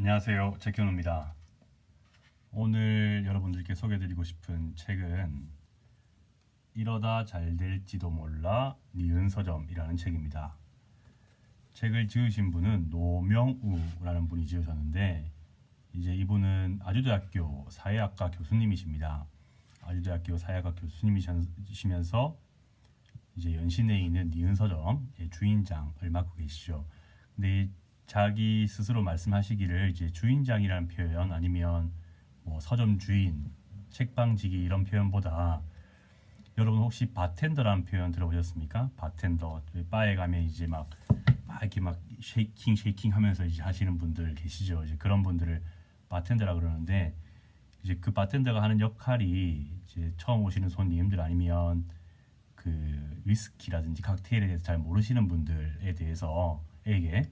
안녕하세요. 제현우입니다. 오늘 여러분들께 소개해드리고 싶은 책은 이러다 잘 될지도 몰라 니은 서점이라는 책입니다. 책을 지으신 분은 노명우라는 분이 지으셨는데 이제 이분은 아주대학교 사회학과 교수님이십니다. 아주대학교 사회학과 교수님이시면서 이제 연신내에 있는 니은 서점의 주인장을 맡고 계시죠. 근데 자기 스스로 말씀하시기를 이제 주인장이라는 표현 아니면 뭐 서점 주인, 책방지기 이런 표현보다 여러분 혹시 바텐더라는 표현 들어보셨습니까? 바텐더 바에 가면 이제 막 이렇게 막 쉐이킹 하면서 이제 하시는 분들 계시죠. 이제 그런 분들을 바텐더라 그러는데 이제 그 바텐더가 하는 역할이 이제 처음 오시는 손님들 아니면 그 위스키라든지 칵테일에 대해서 잘 모르시는 분들에 대해서에게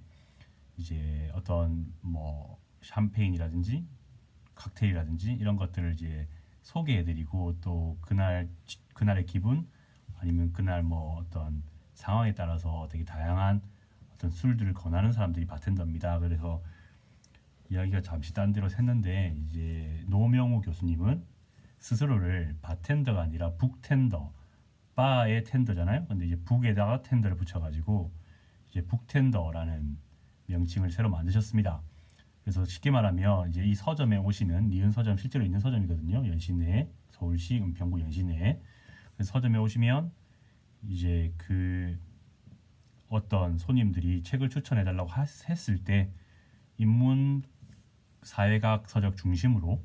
이제 어떤 뭐 샴페인이라든지 칵테일이라든지 이런 것들을 이제 소개해드리고 또 그날의 기분 아니면 그날 뭐 어떤 상황에 따라서 되게 다양한 어떤 술들을 권하는 사람들이 바텐더입니다. 그래서 이야기가 잠시 딴 데로 샜는데 이제 노명우 교수님은 스스로를 바텐더가 아니라 북텐더, 바의 텐더잖아요. 근데 이제 북에다가 텐더를 붙여가지고 이제 북텐더라는 명칭을 새로 만드셨습니다. 그래서 쉽게 말하면 이제 이 서점에 오시는 니은 서점 실제로 있는 서점이거든요. 연시내에 서울시 은평구 연시내에. 그래서 서점에 오시면 이제 그 어떤 손님들이 책을 추천해 달라고 했을 때 인문 사회학 서적 중심으로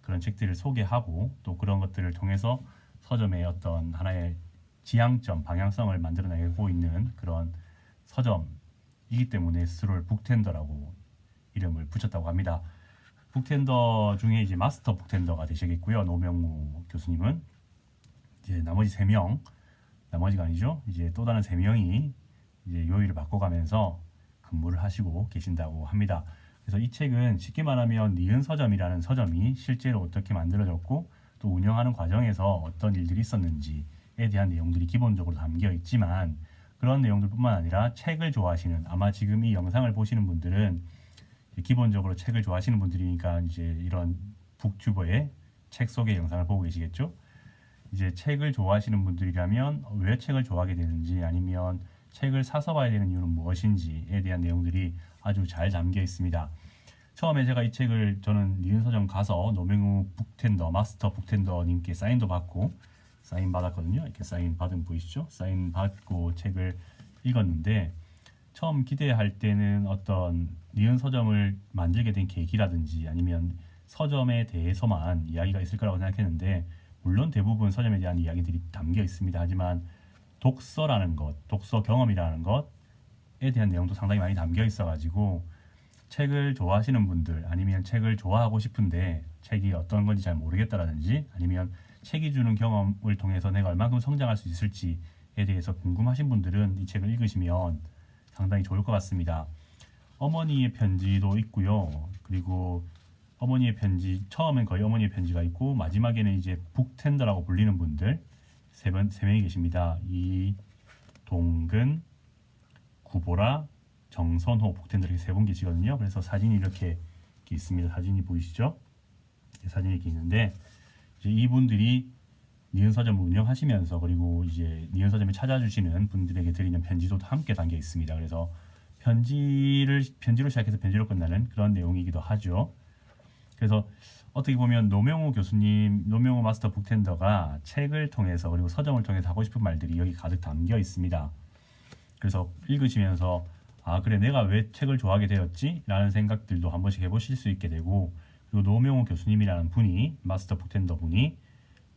그런 책들을 소개하고 또 그런 것들을 통해서 서점의 어떤 하나의 지향점 방향성을 만들어내고 있는 그런 서점이기 때문에 스스로를 북텐더라고 이름을 붙였다고 합니다. 북텐더 중에 이제 마스터 북텐더가 되시겠고요. 노명우 교수님은 이제 나머지 3명, 나머지가 아니죠. 이제 또 다른 3명이 이제 요일을 바꿔가면서 근무를 하시고 계신다고 합니다. 그래서 이 책은 쉽게 말하면 니은 서점이라는 서점이 실제로 어떻게 만들어졌고 또 운영하는 과정에서 어떤 일들이 있었는지에 대한 내용들이 기본적으로 담겨 있지만 그런 내용들뿐만 아니라 책을 좋아하시는 아마 지금 이 영상을 보시는 분들은 기본적으로 책을 좋아하시는 분들이니까 이제 이런 북튜버의 책 소개 영상을 보고 계시겠죠. 이제 책을 좋아하시는 분들이라면 왜 책을 좋아하게 되는지 아니면 책을 사서 봐야 되는 이유는 무엇인지에 대한 내용들이 아주 잘 담겨 있습니다. 처음에 제가 이 책을 저는 니은 서점 가서 노명우 북텐더 마스터 북텐더님께 사인도 받고 사인 받았거든요. 이렇게 사인 받은 보이시죠? 사인 받고 책을 읽었는데 처음 기대할 때는 어떤 니은 서점을 만들게 된 계기라든지 아니면 서점에 대해서만 이야기가 있을 거라고 생각했는데 물론 대부분 서점에 대한 이야기들이 담겨 있습니다. 하지만 독서라는 것, 독서 경험이라는 것에 대한 내용도 상당히 많이 담겨 있어가지고 책을 좋아하시는 분들 아니면 책을 좋아하고 싶은데 책이 어떤 건지 잘 모르겠다라든지 아니면 책이 주는 경험을 통해서 내가 얼만큼 성장할 수 있을지에 대해서 궁금하신 분들은 이 책을 읽으시면 상당히 좋을 것 같습니다. 어머니의 편지도 있고요. 그리고 어머니의 편지 처음엔 거의 어머니의 편지가 있고 마지막에는 이제 북텐더라고 불리는 분들 세 명이 계십니다. 이동근, 구보라, 정선호 북텐더 이렇게 3분 계시거든요. 그래서 사진이 이렇게 있습니다. 사진이 보이시죠? 사진이 이렇게 있는데 이제 이분들이 니은 서점을 운영하시면서 그리고 이제 니은 서점에 찾아주시는 분들에게 드리는 편지도 함께 담겨 있습니다. 그래서 편지로 시작해서 편지로 끝나는 그런 내용이기도 하죠. 그래서 어떻게 보면 노명우 교수님, 노명우 마스터 북텐더가 책을 통해서 그리고 서점을 통해서 하고 싶은 말들이 여기 가득 담겨 있습니다. 그래서 읽으시면서 아 그래 내가 왜 책을 좋아하게 되었지? 라는 생각들도 한 번씩 해보실 수 있게 되고 그리고 노명우 교수님이라는 분이 마스터 북텐더 분이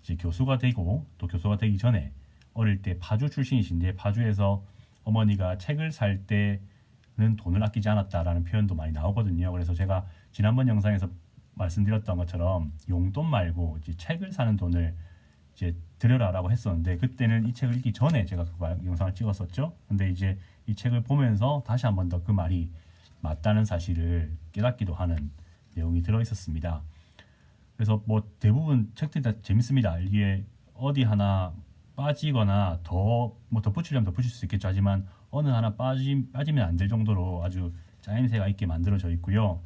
이제 교수가 되고 또 교수가 되기 전에 어릴 때 파주 출신이신데 파주에서 어머니가 책을 살 때는 돈을 아끼지 않았다라는 표현도 많이 나오거든요. 그래서 제가 지난번 영상에서 말씀드렸던 것처럼 용돈 말고 이제 책을 사는 돈을 이제 들여라라고 했었는데 그때는 이 책을 읽기 전에 제가 그 영상을 찍었었죠. 근데 이제 이 책을 보면서 다시 한 번 더 그 말이 맞다는 사실을 깨닫기도 하는 내용이 들어 있었습니다. 그래서 뭐 대부분 책들이 다 재밌습니다. 이게 어디 하나 빠지거나 더 뭐 덧붙이려면 덧붙일 수 있겠죠. 하지만 어느 하나 빠지면 안 될 정도로 아주 짜임새가 있게 만들어져 있고요.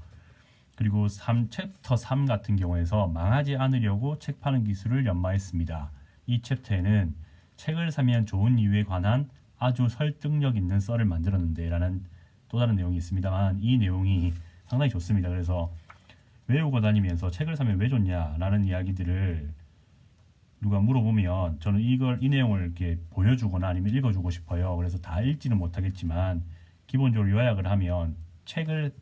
그리고 챕터 3 같은 경우에서 망하지 않으려고 책 파는 기술을 연마했습니다. 이 챕터에는 책을 사면 좋은 이유에 관한 아주 설득력 있는 썰을 만들었는데 라는 또 다른 내용이 있습니다만, 이 내용이 상당히 좋습니다. 그래서 외우고 다니면서 책을 사면 왜 좋냐라는 이야기들을 누가 물어보면 저는 이 내용을 이렇게 보여주거나 아니면 읽어주고 싶어요. 그래서 다 읽지는 못하겠지만 기본적으로 요약을 하면, 책을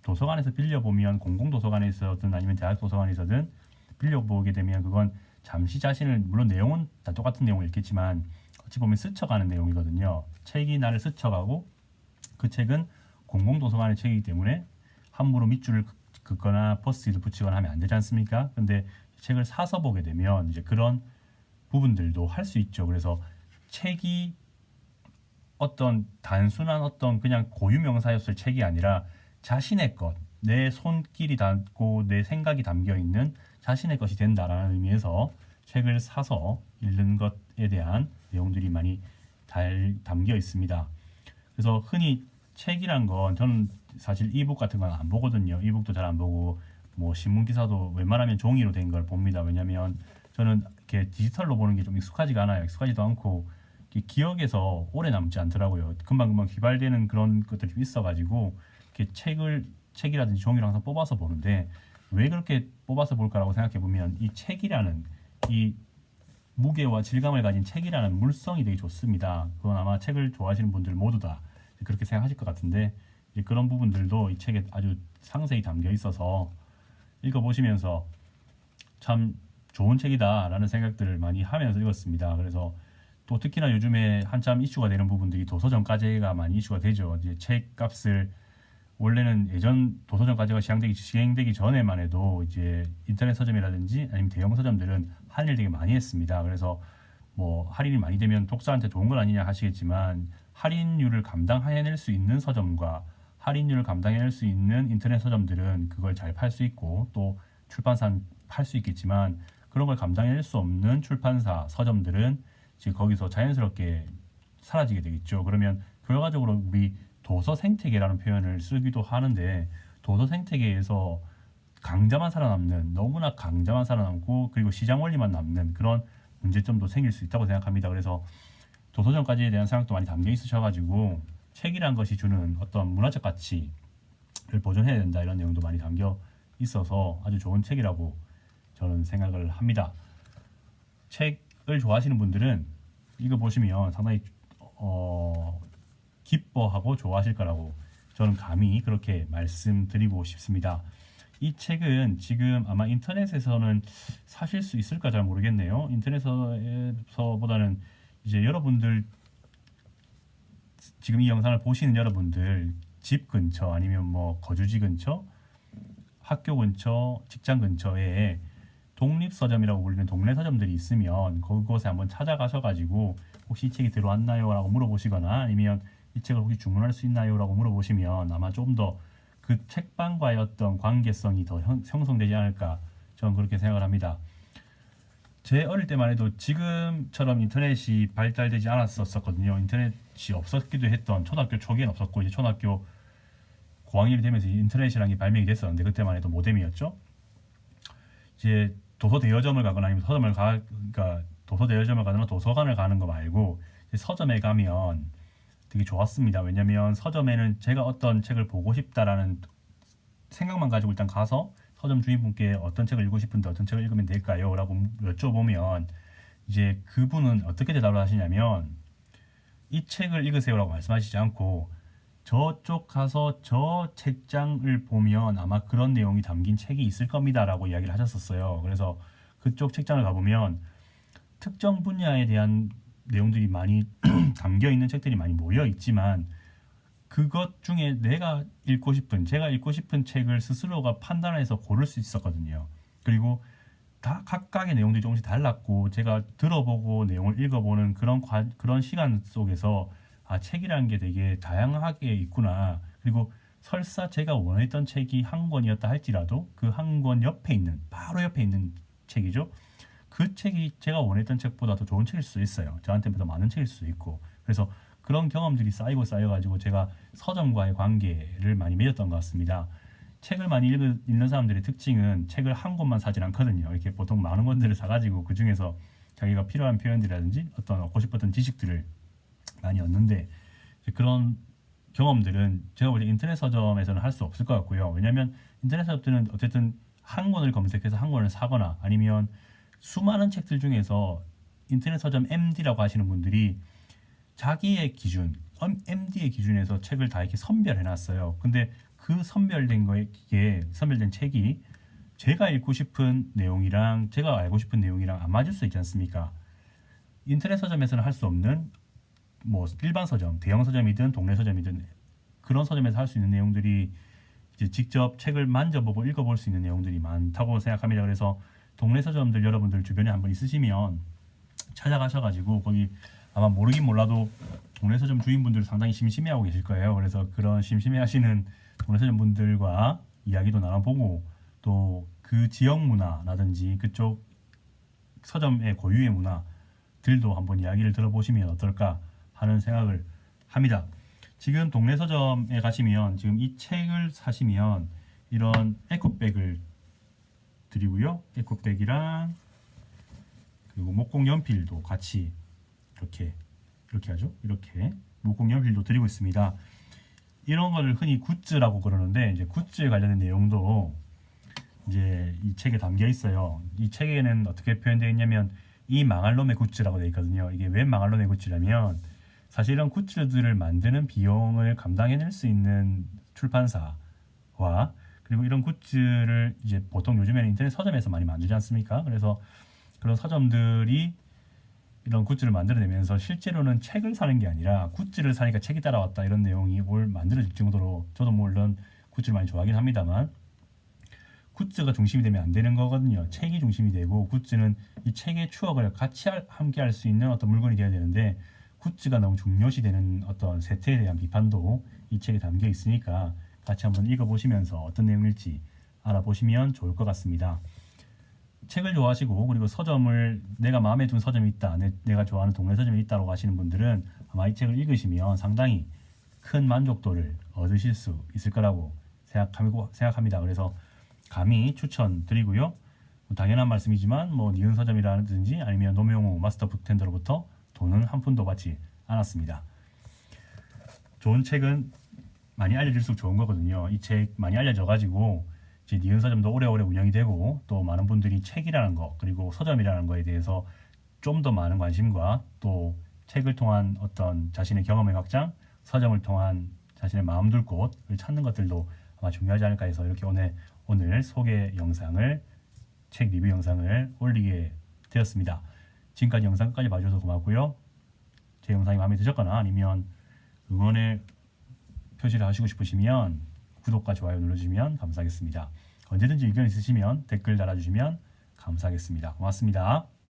도서관에서 빌려보면, 공공도서관에서든 아니면 대학 도서관에서든 빌려보게 되면 그건 잠시 자신을, 물론 내용은 다 똑같은 내용을 읽겠지만 어찌 보면 스쳐가는 내용이거든요. 책이 나를 스쳐가고, 그 책은 공공도서관의 책이기 때문에 함부로 밑줄을 긋거나 포스트잇을 붙이거나 하면 안 되지 않습니까? 근데 책을 사서 보게 되면 이제 그런 부분들도 할 수 있죠. 그래서 책이 어떤 단순한 어떤 그냥 고유명사였을 책이 아니라 자신의 것, 내 손길이 닿고 내 생각이 담겨 있는 자신의 것이 된다라는 의미에서 책을 사서 읽는 것에 대한 내용들이 많이 담겨 있습니다. 그래서 흔히 책이란 건, 저는 사실 이북 같은 건 안 보거든요. 이북도 잘 안 보고 뭐 신문 기사도 웬만하면 종이로 된 걸 봅니다. 왜냐면 저는 이렇게 디지털로 보는 게 좀 익숙하지가 않아요. 익숙하지도 않고 기억에서 오래 남지 않더라고요. 금방금방 휘발되는 그런 것들이 좀 있어가지고 이렇게 책이라든지 종이를 항상 뽑아서 보는데, 왜 그렇게 뽑아서 볼까라고 생각해 보면 이 책이라는 이 무게와 질감을 가진 책이라는 물성이 되게 좋습니다. 그건 아마 책을 좋아하시는 분들 모두 다 그렇게 생각하실 것 같은데, 이제 그런 부분들도 이 책에 아주 상세히 담겨 있어서 읽어보시면서 참 좋은 책이다라는 생각들을 많이 하면서 읽었습니다. 그래서 또 특히나 요즘에 한참 이슈가 되는 부분들이 도서정가제가 많이 이슈가 되죠. 이제 책값을, 원래는 예전 도서정가제가 시행되기 전에만 해도 이제 인터넷 서점이라든지 아니면 대형 서점들은 할인을 되게 많이 했습니다. 그래서 뭐 할인이 많이 되면 독자한테 좋은 건 아니냐 하시겠지만, 할인율을 감당해낼 수 있는 서점과 할인율을 감당해낼 수 있는 인터넷 서점들은 그걸 잘 팔 수 있고, 또 출판사는 팔 수 있겠지만 그런 걸 감당해낼 수 없는 출판사, 서점들은 지금 거기서 자연스럽게 사라지게 되겠죠. 그러면 결과적으로 우리 도서 생태계라는 표현을 쓰기도 하는데, 도서 생태계에서 강자만 살아남는, 너무나 강자만 살아남고 그리고 시장 원리만 남는 그런 문제점도 생길 수 있다고 생각합니다. 그래서 도서정가제에 대한 생각도 많이 담겨 있으셔가지고 책이란 것이 주는 어떤 문화적 가치를 보존해야 된다, 이런 내용도 많이 담겨 있어서 아주 좋은 책이라고 저는 생각을 합니다. 책을 좋아하시는 분들은 이거 보시면 상당히 기뻐하고 좋아하실 거라고 저는 감히 그렇게 말씀드리고 싶습니다. 이 책은 지금 아마 인터넷에서는 사실 수 있을까 잘 모르겠네요. 인터넷에서보다는 이제 여러분들, 지금 이 영상을 보시는 여러분들 집 근처 아니면 뭐 거주지 근처, 학교 근처, 직장 근처에 독립서점이라고 불리는 동네 서점들이 있으면 그곳에 한번 찾아가셔가지고 혹시 이 책이 들어왔나요? 라고 물어보시거나, 아니면 이 책을 혹시 주문할 수 있나요? 라고 물어보시면 아마 좀 더 그 책방과의 어떤 관계성이 더 형성되지 않을까, 저는 그렇게 생각을 합니다. 제 어릴 때만 해도 지금처럼 인터넷이 발달되지 않았었거든요. 인터넷이 없었기도 했던, 초등학교 초기엔 없었고 이제 초등학교 고학년이 되면서 인터넷이라는 게 발명이 됐었는데, 그때만 해도 모뎀이었죠. 이제 도서 대여점을 가거나 아니면 그러니까 도서 대여점을 가거나 도서관을 가는 거 말고 서점에 가면 되게 좋았습니다. 왜냐면 서점에는 제가 어떤 책을 보고 싶다라는 생각만 가지고 일단 가서 서점 주인분께 어떤 책을 읽고 싶은데 어떤 책을 읽으면 될까요? 라고 여쭤보면 이제 그분은 어떻게 대답을 하시냐면, 이 책을 읽으세요 라고 말씀하시지 않고 저쪽 가서 저 책장을 보면 아마 그런 내용이 담긴 책이 있을 겁니다 라고 이야기를 하셨었어요. 그래서 그쪽 책장을 가보면 특정 분야에 대한 내용들이 많이 담겨 있는 책들이 많이 모여 있지만, 그것 중에 제가 읽고 싶은 책을 스스로가 판단해서 고를 수 있었거든요. 그리고 다 각각의 내용들이 조금씩 달랐고, 제가 들어보고 내용을 읽어보는 그런 시간 속에서 책이라는 게 되게 다양하게 있구나. 그리고 설사 제가 원했던 책이 한 권이었다 할지라도 그 한 권 바로 옆에 있는 책이죠. 그 책이 제가 원했던 책보다 더 좋은 책일 수 있어요. 저한테 더 많은 책일 수 있고. 그래서 그런 경험들이 쌓여가지고 제가 서점과의 관계를 많이 맺었던 것 같습니다. 책을 많이 읽는 사람들의 특징은 책을 한 권만 사진 않거든요. 이렇게 보통 많은 권들을 사가지고 그 중에서 자기가 필요한 표현들이라든지 어떤 얻고 싶었던 지식들을 많이 얻는데, 그런 경험들은 제가 볼 때 인터넷 서점에서는 할 수 없을 것 같고요. 왜냐하면 인터넷 서점들은 어쨌든 한 권을 검색해서 한 권을 사거나 아니면 수많은 책들 중에서 인터넷 서점 MD라고 하시는 분들이 자기의 기준, MD의 기준에서 책을 다 이렇게 선별해 놨어요. 근데 그 선별된 책이 제가 읽고 싶은 내용이랑 제가 알고 싶은 내용이랑 안 맞을 수 있지 않습니까? 인터넷 서점에서는 할 수 없는 뭐 일반 서점, 대형 서점이든 동네 서점이든 그런 서점에서 할 수 있는 내용들이 이제 직접 책을 만져보고 읽어볼 수 있는 내용들이 많다고 생각합니다. 그래서 동네 서점들 여러분들 주변에 한번 있으시면 찾아가셔가지고 거기 아마 모르긴 몰라도 동네 서점 주인분들 상당히 심심해하고 계실 거예요. 그래서 그런 심심해하시는 동네 서점 분들과 이야기도 나눠보고 또 그 지역 문화라든지 그쪽 서점의 고유의 문화들도 한번 이야기를 들어보시면 어떨까 하는 생각을 합니다. 지금 동네 서점에 가시면 지금 이 책을 사시면 이런 에코백을 드리고요. 에코백이랑 그리고 목공 연필도 같이 이렇게 하죠. 이렇게 목공 연필도 드리고 있습니다. 이런 거를 흔히 굿즈라고 그러는데 이제 굿즈에 관련된 내용도 이제 이 책에 담겨 있어요. 이 책에는 어떻게 표현되어 있냐면 이 망할 놈의 굿즈라고 되어 있거든요. 이게 왜 망할 놈의 굿즈냐면 사실 이런 굿즈들을 만드는 비용을 감당해낼 수 있는 출판사와 그리고 이런 굿즈를 이제 보통 요즘에는 인터넷 서점에서 많이 만들지 않습니까? 그래서 그런 서점들이 이런 굿즈를 만들어내면서 실제로는 책을 사는 게 아니라 굿즈를 사니까 책이 따라왔다 이런 내용이 올 만들어질 정도로 저도 물론 굿즈를 많이 좋아하긴 합니다만 굿즈가 중심이 되면 안 되는 거거든요. 책이 중심이 되고 굿즈는 이 책의 추억을 같이 함께 할 수 있는 어떤 물건이 되어야 되는데 굿즈가 너무 중요시되는 어떤 세태에 대한 비판도 이 책에 담겨 있으니까 같이 한번 읽어보시면서 어떤 내용일지 알아보시면 좋을 것 같습니다. 책을 좋아하시고 그리고 서점을 내가 마음에 든 서점이 있다, 내가 좋아하는 동네 서점이 있다고 하시는 분들은 아마 이 책을 읽으시면 상당히 큰 만족도를 얻으실 수 있을 거라고 생각합니다. 그래서 감히 추천드리고요. 당연한 말씀이지만 뭐 니은 서점이라든지 아니면 노명호 마스터 북텐더로부터 돈은 한 푼도 받지 않았습니다. 좋은 책은 많이 알려질수록 좋은 거거든요. 이 책 많이 알려져가지고 이제 니은 서점도 오래오래 운영이 되고 또 많은 분들이 책이라는 거 그리고 서점이라는 거에 대해서 좀 더 많은 관심과 또 책을 통한 어떤 자신의 경험의 확장, 서점을 통한 자신의 마음 둘 곳을 찾는 것들도 아마 중요하지 않을까 해서 이렇게 오늘 소개 영상을 책 리뷰 영상을 올리게 되었습니다. 지금까지 영상 끝까지 봐주셔서 고맙고요. 제 영상이 마음에 드셨거나 아니면 응원의 표시를 하시고 싶으시면 구독과 좋아요 눌러주시면 감사하겠습니다. 언제든지 의견 있으시면 댓글 달아주시면 감사하겠습니다. 고맙습니다.